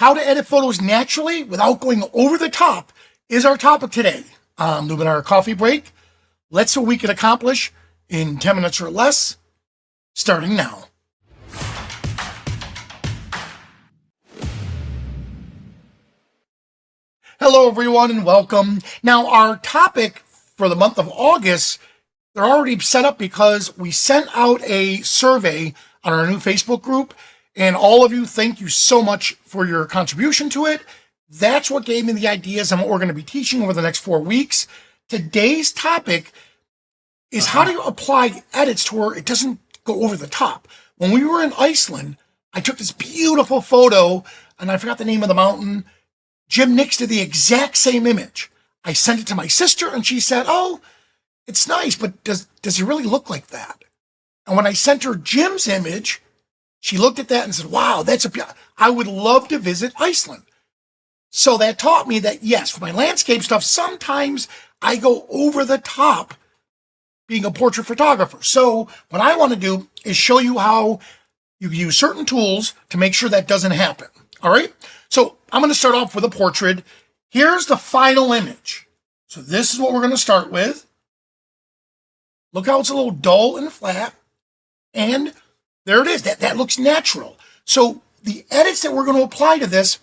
How to edit photos naturally without going over the top is our topic today on Luminar Coffee Break. Let's see what we can accomplish in 10 minutes or less, starting now. Hello, everyone, and welcome. Now, our topic for the month of August, they're already set up because we sent out a survey on our new Facebook group, and all of you, thank you so much for your contribution to it. That's what gave me the ideas on what we're going to be teaching over the next 4 weeks. Today's topic is how do you apply edits to where it doesn't go over the top. When we were in Iceland, I took this beautiful photo, and I forgot the name of the mountain. Jim Nix did the exact same image. I sent it to my sister, and she said, "Oh, it's nice, but does it really look like that?" And when I sent her Jim's image, she looked at that and said, "Wow, I would love to visit Iceland." So that taught me that, yes, for my landscape stuff, sometimes I go over the top being a portrait photographer. So what I want to do is show you how you use certain tools to make sure that doesn't happen. All right? So I'm going to start off with a portrait. Here's the final image. So this is what we're going to start with. Look how it's a little dull and flat. And there it is. That looks natural. So the edits that we're going to apply to this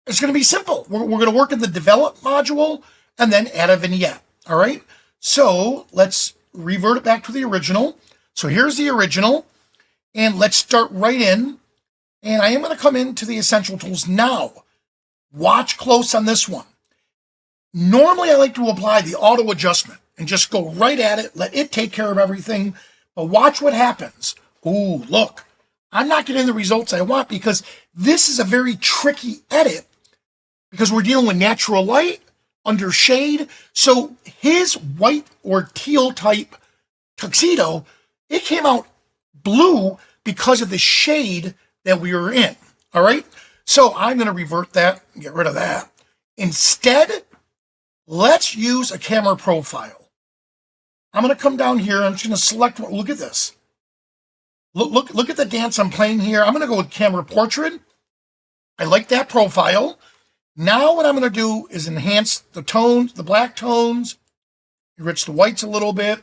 is going to be simple. We're going to work in the develop module and then add a vignette. All right? So let's revert it back to the original. So here's the original. And let's start right in. And I am going to come into the essential tools now. Watch close on this one. Normally, I like to apply the auto adjustment and just go right at it, let it take care of everything. But watch what happens. Ooh, look. I'm not getting the results I want because this is a very tricky edit because we're dealing with natural light under shade. So his white or teal type tuxedo, it came out blue because of the shade that we were in. All right. So I'm going to revert that and get rid of that. Instead, let's use a camera profile. I'm going to come down here. I'm just going to select one. Look at this. Look at the dance I'm playing here. I'm going to go with camera portrait. I like that profile. Now what I'm going to do is enhance the tones, the black tones, enrich the whites a little bit,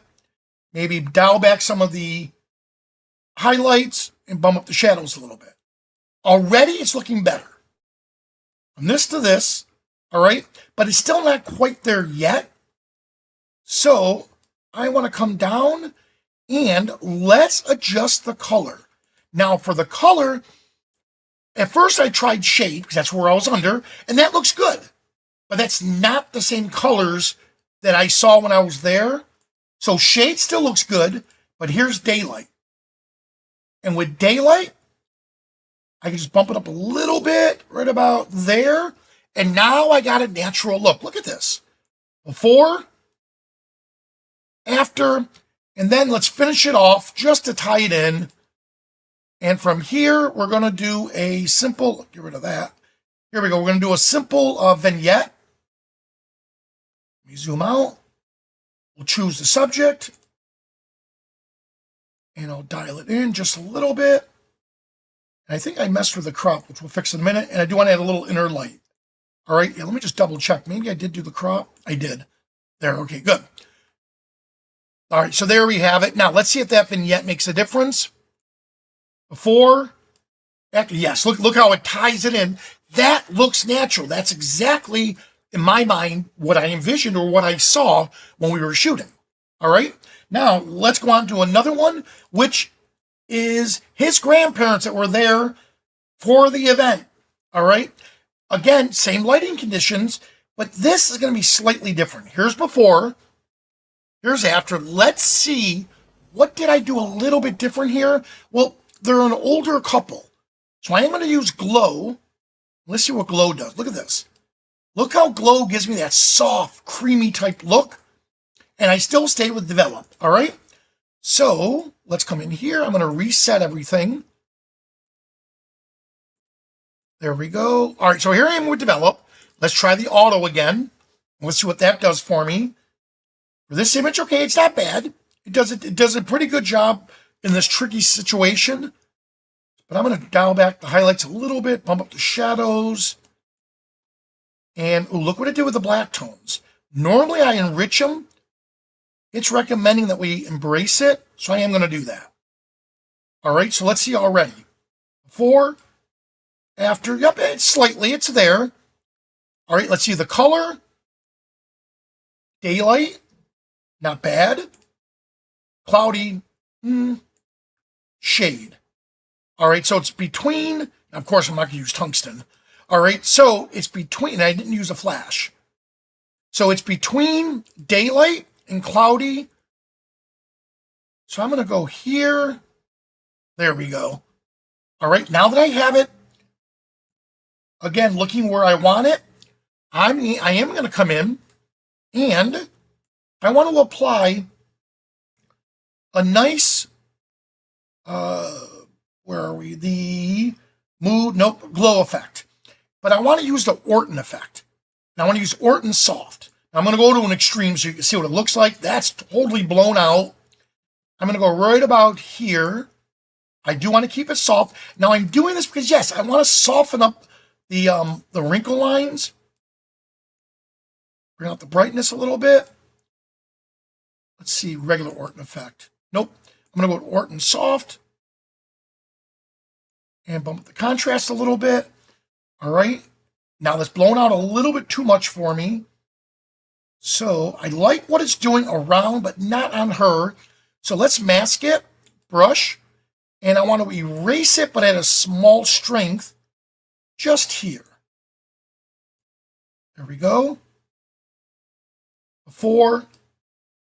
maybe dial back some of the highlights and bump up the shadows a little bit. Already it's looking better. From this to this, all right? But it's still not quite there yet. So I want to come down and let's adjust the color. Now for the color, at first I tried shade because that's where I was under, and that looks good. But that's not the same colors that I saw when I was there. So shade still looks good, but here's daylight. And with daylight, I can just bump it up a little bit, right about there. And now I got a natural look. Look at this. Before, after, and then let's finish it off just to tie it in. And from here, we're going to do a simple, get rid of that. Here we go. We're going to do a simple vignette. Let me zoom out. We'll choose the subject. And I'll dial it in just a little bit. And I think I messed with the crop, which we'll fix in a minute. And I do want to add a little inner light. All right, yeah, let me just double check. Maybe I did do the crop. I did. There, okay, good. All right, so there we have it. Now, let's see if that vignette makes a difference. Before, after, yes, look how it ties it in. That looks natural. That's exactly, in my mind, what I envisioned or what I saw when we were shooting. All right, now let's go on to another one, which is his grandparents that were there for the event. All right. Again, same lighting conditions, but this is going to be slightly different. Here's before, here's after. Let's see, what did I do a little bit different here? Well, they're an older couple. So I am going to use glow. Let's see what glow does. Look at this. Look how glow gives me that soft, creamy type look. And I still stay with develop. All right. So let's come in here. I'm going to reset everything. There we go. All right, so here I am with develop. Let's try the auto again. Let's see what that does for me. For this image, okay, it's not bad. It does a pretty good job in this tricky situation. But I'm going to dial back the highlights a little bit, bump up the shadows. And ooh, look what it did with the black tones. Normally I enrich them. It's recommending that we embrace it, so I am going to do that. All right, so let's see already. Before, after, yep, it's there. All right, let's see the color. Daylight, not bad. Cloudy, shade. All right, so it's between, of course, I'm not going to use tungsten. All right, so it's between, I didn't use a flash. So it's between daylight and cloudy. So I'm going to go here. There we go. All right, now that I have it, again, looking where I want it, I am going to come in and I want to apply a nice, where are we? The glow effect. But I want to use the Orton effect. Now I want to use Orton soft. Now I'm going to go to an extreme so you can see what it looks like. That's totally blown out. I'm going to go right about here. I do want to keep it soft. Now I'm doing this because, yes, I want to soften up the wrinkle lines. Bring out the brightness a little bit. Let's see, regular Orton effect. Nope. I'm going to go to Orton soft. And bump up the contrast a little bit. All right. Now that's blown out a little bit too much for me. So I like what it's doing around, but not on her. So let's mask it, brush, and I want to erase it, but at a small strength, just here. There we go. Before,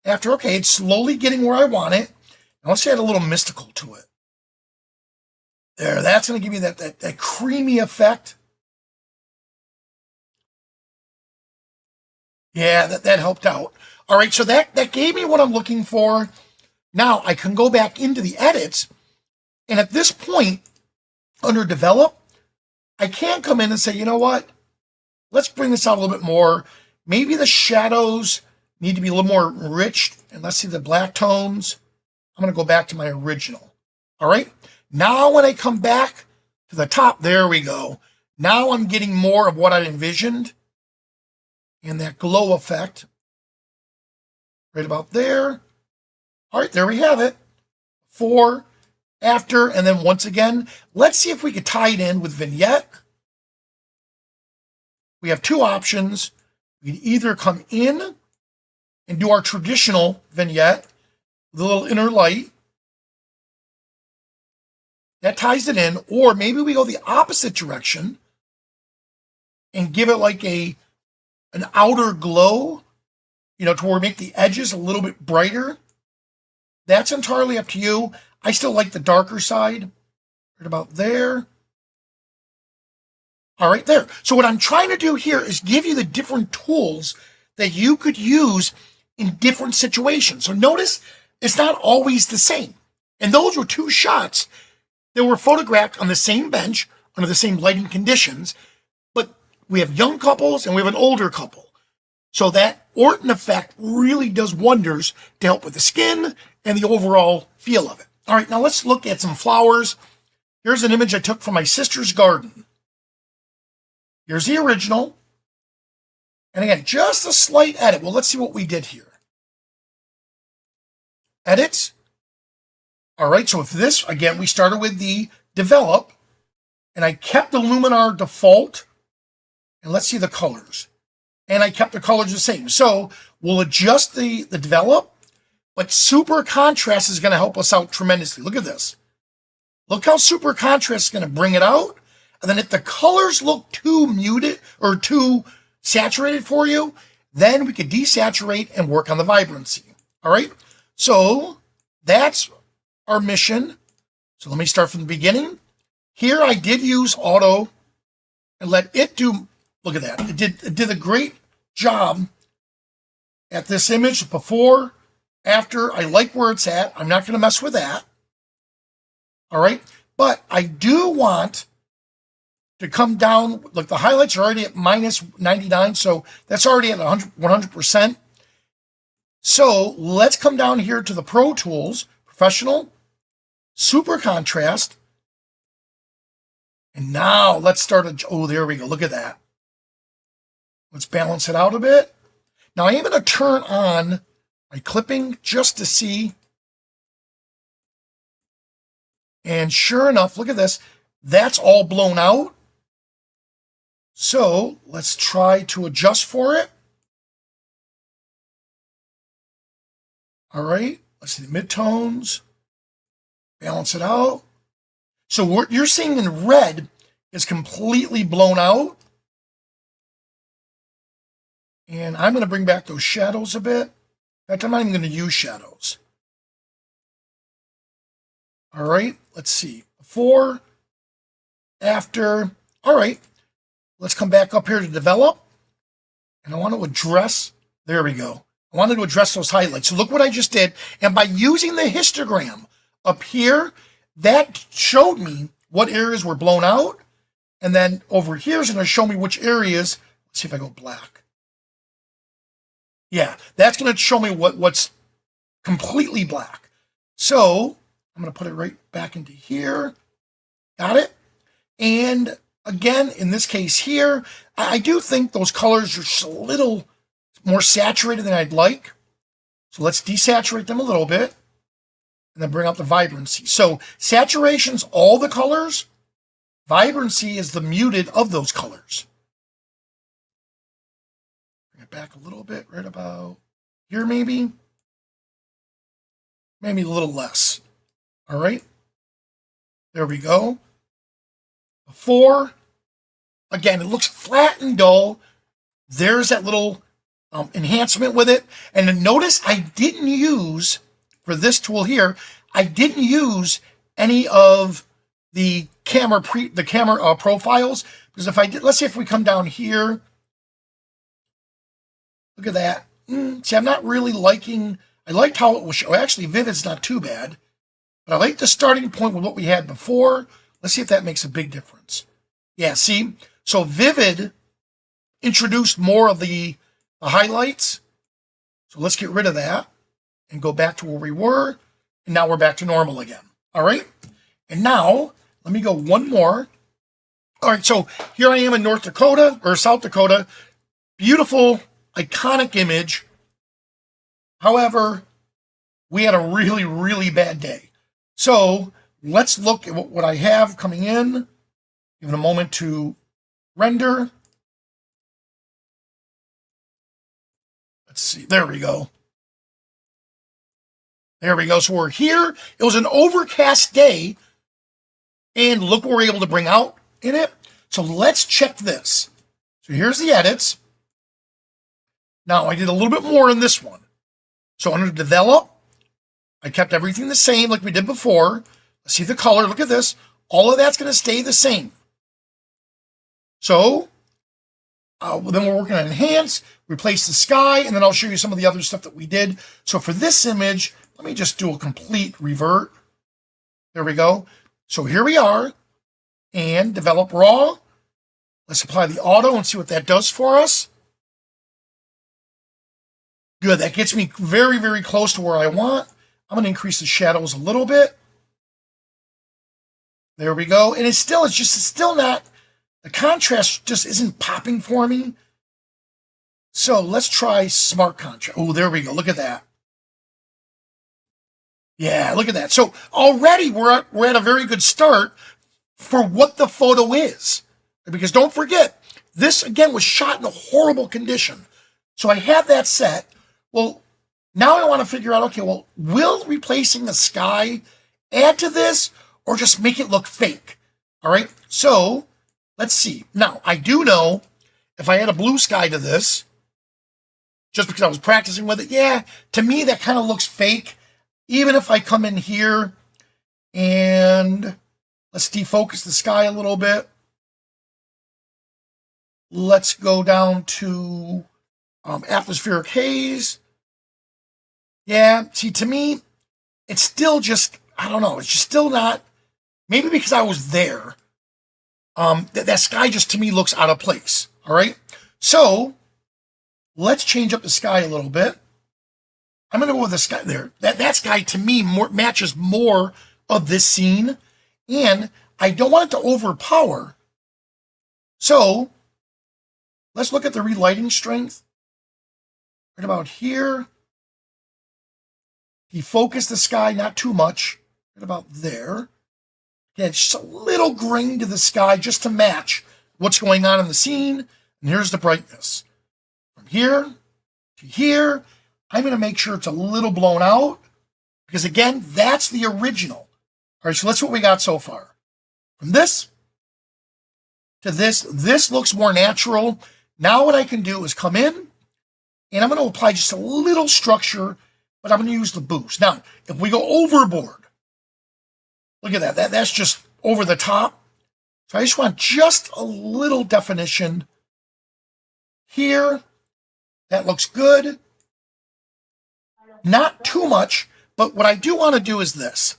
after, okay, it's slowly getting where I want it. Now let's add a little mystical to it. There, that's going to give me that creamy effect. Yeah, that helped out. All right, so that gave me what I'm looking for. Now I can go back into the edits, and at this point, under develop, I can come in and say, you know what? Let's bring this out a little bit more. Maybe the shadows need to be a little more rich, and let's see the black tones. I'm going to go back to my original. All right, now when I come back to the top, there we go. Now I'm getting more of what I envisioned. And that glow effect right about there. All right, there we have it. Before, after, and then once again, let's see if we could tie it in with vignette. We have two options. We can either come in and do our traditional vignette with a little inner light. That ties it in. Or maybe we go the opposite direction and give it like an outer glow, to where we make the edges a little bit brighter. That's entirely up to you. I still like the darker side, right about there. All right, there. So what I'm trying to do here is give you the different tools that you could use in different situations. So notice it's not always the same. And those were two shots that were photographed on the same bench under the same lighting conditions. But we have young couples and we have an older couple. So that Orton effect really does wonders to help with the skin and the overall feel of it. All right, now let's look at some flowers. Here's an image I took from my sister's garden. Here's the original. And again, just a slight edit. Well, let's see what we did here. Edits. All right, so if this, again, we started with the develop, and I kept the Luminar default, and let's see the colors. And I kept the colors the same. So we'll adjust the develop, but super contrast is going to help us out tremendously. Look at this. Look how super contrast is going to bring it out. And then if the colors look too muted or too saturated for you, then we could desaturate and work on the vibrancy. All right. So that's our mission. So let me start from the beginning. Here I did use auto and let it do, look at that. It did a great job at this image before, after. I like where it's at. I'm not going to mess with that. All right. But I do want to come down, like the highlights are already at minus 99. So that's already at 100%. So let's come down here to the Pro Tools, Professional, Super Contrast. And now let's start oh, there we go. Look at that. Let's balance it out a bit. Now I am going to turn on my clipping just to see. And sure enough, look at this. That's all blown out. So let's try to adjust for it. All right, let's see the midtones. Balance it out. So what you're seeing in red is completely blown out. And I'm going to bring back those shadows a bit. In fact, I'm not even going to use shadows. All right, let's see. Before, after. All right, let's come back up here to develop. And I want to address, there we go. I wanted to address those highlights. So look what I just did. And by using the histogram up here, that showed me what areas were blown out. And then over here is going to show me which areas. Let's see if I go black. Yeah, that's going to show me what's completely black. So I'm going to put it right back into here. Got it? And again, in this case here, I do think those colors are just a little more saturated than I'd like. So let's desaturate them a little bit and then bring out the vibrancy. So saturation's all the colors. Vibrancy is the muted of those colors. Bring it back a little bit, right about here maybe. Maybe a little less. All right. There we go. Before, again, it looks flat and dull. There's that little enhancement with it. And then notice I didn't use, for this tool here, I didn't use any of the camera profiles, because if I did, let's say if we come down here, look at that. See, I'm not really liking, I liked how it was show. Actually, Vivid's not too bad, but I like the starting point with what we had before. Let's see if that makes a big difference. Yeah, see? So Vivid introduced more of the highlights. So let's get rid of that and go back to where we were. And now we're back to normal again. All right. And now let me go one more. All right. So here I am in North Dakota or South Dakota. Beautiful, iconic image. However, we had a really, really bad day. So let's look at what I have coming in. Give it a moment to render. Let's see. There we go. There we go. So we're here. It was an overcast day. And look what we're able to bring out in it. So let's check this. So here's the edits. Now I did a little bit more in this one. So under develop, I kept everything the same like we did before. Let's see the color. Look at this. All of that's going to stay the same. So then we're working on enhance, replace the sky, and then I'll show you some of the other stuff that we did. So for this image, let me just do a complete revert. There we go. So here we are, and develop raw. Let's apply the auto and see what that does for us. Good, that gets me very, very close to where I want. I'm going to increase the shadows a little bit. There we go. And it's still not, the contrast just isn't popping for me. So let's try smart contrast. Oh, there we go. Look at that. Yeah, look at that. So already we're at a very good start for what the photo is. Because don't forget, this again was shot in a horrible condition. So I have that set. Well, now I want to figure out, okay, well, will replacing the sky add to this or just make it look fake? All right, so let's see. Now, I do know if I add a blue sky to this, just because I was practicing with it, yeah, to me that kind of looks fake. Even if I come in here and let's defocus the sky a little bit. Let's go down to atmospheric haze. Yeah, see, to me, it's still just, I don't know, it's just still not, maybe because I was there, that sky just to me looks out of place, all right? So, let's change up the sky a little bit. I'm going to go with the sky there. That sky to me matches more of this scene, and I don't want it to overpower. So let's look at the relighting strength. Right about here. Defocus the sky, not too much. Right about there. Again, just a little grain to the sky just to match what's going on in the scene. And here's the brightness. From here to here, I'm going to make sure it's a little blown out. Because again, that's the original. All right, so that's what we got so far. From this to this looks more natural. Now what I can do is come in, and I'm going to apply just a little structure, but I'm going to use the boost. Now, if we go overboard, look at that. That's just over the top. So I just want just a little definition here. That looks good. Not too much, but what I do want to do is this.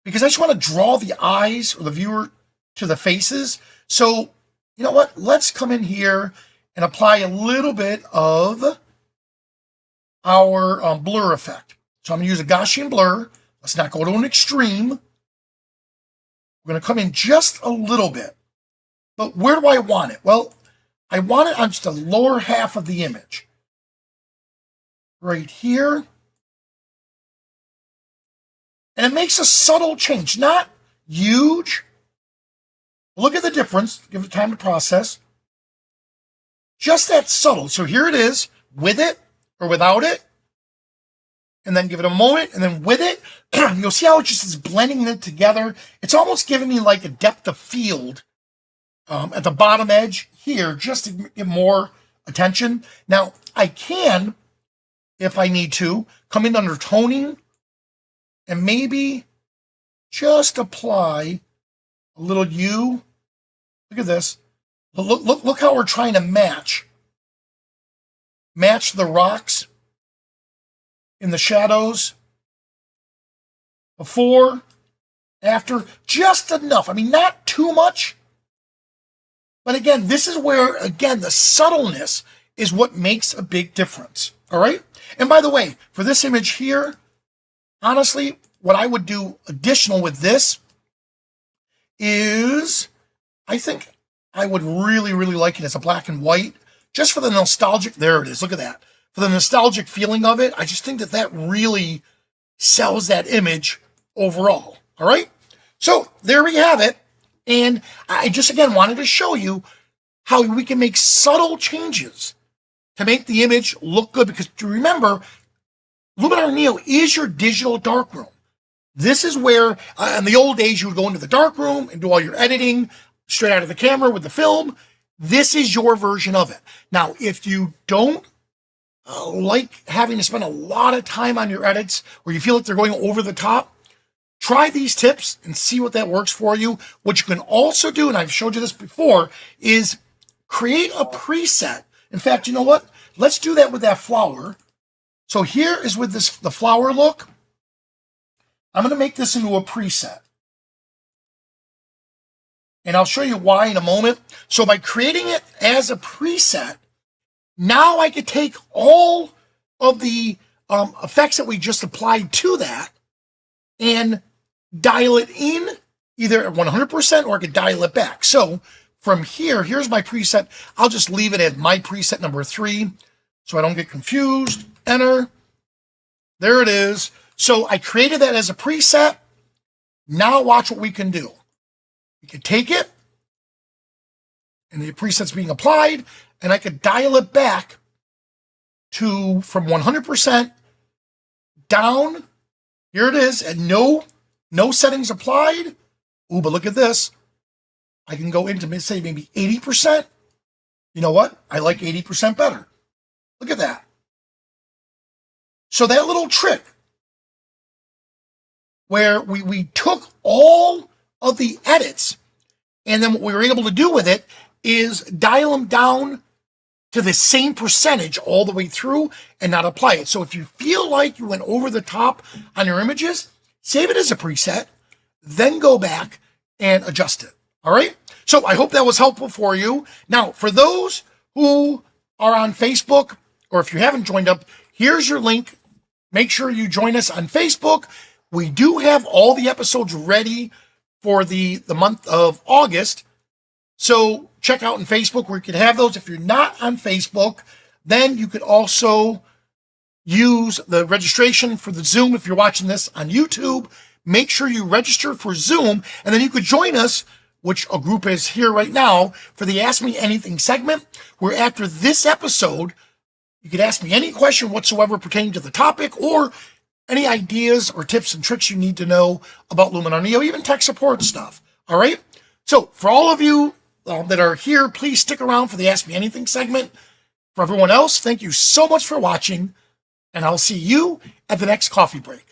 Because I just want to draw the eyes or the viewer to the faces. So, you know what? Let's come in here and apply a little bit of our blur effect. So I'm going to use a Gaussian blur. Let's not go to an extreme. We're going to come in just a little bit. But where do I want it? Well, I want it on just the lower half of the image. Right here. And it makes a subtle change, not huge. Look at the difference. Give it time to process. Just that subtle. So here it is, with it or without it. And then give it a moment, and then with it, you'll see how it just is blending it together. It's almost giving me like a depth of field at the bottom edge here, just to get more attention. Now, I can, if I need to, come in under toning, and maybe just apply a little hue. Look at this. Look how we're trying to match the rocks in the shadows. Before, after, just enough. I mean, not too much. But again, this is where, again, the subtleness is what makes a big difference. All right? And by the way, for this image here, honestly, what I would do additional with this is, I think I would really, really like it as a black and white, just for the nostalgic, there it is, look at that. For the nostalgic feeling of it, I just think that really sells that image overall, all right? So there we have it, and I just, again, wanted to show you how we can make subtle changes to make the image look good, because remember, Luminar Neo is your digital darkroom. This is where, in the old days, you would go into the darkroom and do all your editing straight out of the camera with the film. This is your version of it. Now, if you don't like having to spend a lot of time on your edits, or you feel like they're going over the top, try these tips and see what that works for you. What you can also do, and I've showed you this before, is create a preset. In fact, you know what? Let's do that with that flower. So here is with the flower look. I'm going to make this into a preset. And I'll show you why in a moment. So by creating it as a preset, now I could take all of the effects that we just applied to that and dial it in either at 100% or I could dial it back. So from here, here's my preset. I'll just leave it at my preset number 3 so I don't get confused. Enter. There it is. So I created that as a preset. Now watch what we can do. We could take it, and the preset's being applied, and I could dial it back to from 100% down. Here it is, and no settings applied. Ooh, but look at this. I can go into, say, maybe 80%. You know what? I like 80% better. Look at that. So that little trick where we took all of the edits, and then what we were able to do with it is dial them down to the same percentage all the way through and not apply it. So if you feel like you went over the top on your images, save it as a preset, then go back and adjust it. All right? So I hope that was helpful for you. Now, for those who are on Facebook, or if you haven't joined up, here's your link. Make sure you join us on Facebook. We do have all the episodes ready for the month of August. So check out on Facebook where you can have those. If you're not on Facebook, then you could also use the registration for the Zoom. If you're watching this on YouTube, make sure you register for Zoom, and then you could join us, which a group is here right now, for the Ask Me Anything segment, where after this episode, you could ask me any question whatsoever pertaining to the topic or any ideas or tips and tricks you need to know about Luminar Neo, even tech support stuff. All right? So for all of you that are here, please stick around for the Ask Me Anything segment. For everyone else, thank you so much for watching, and I'll see you at the next coffee break.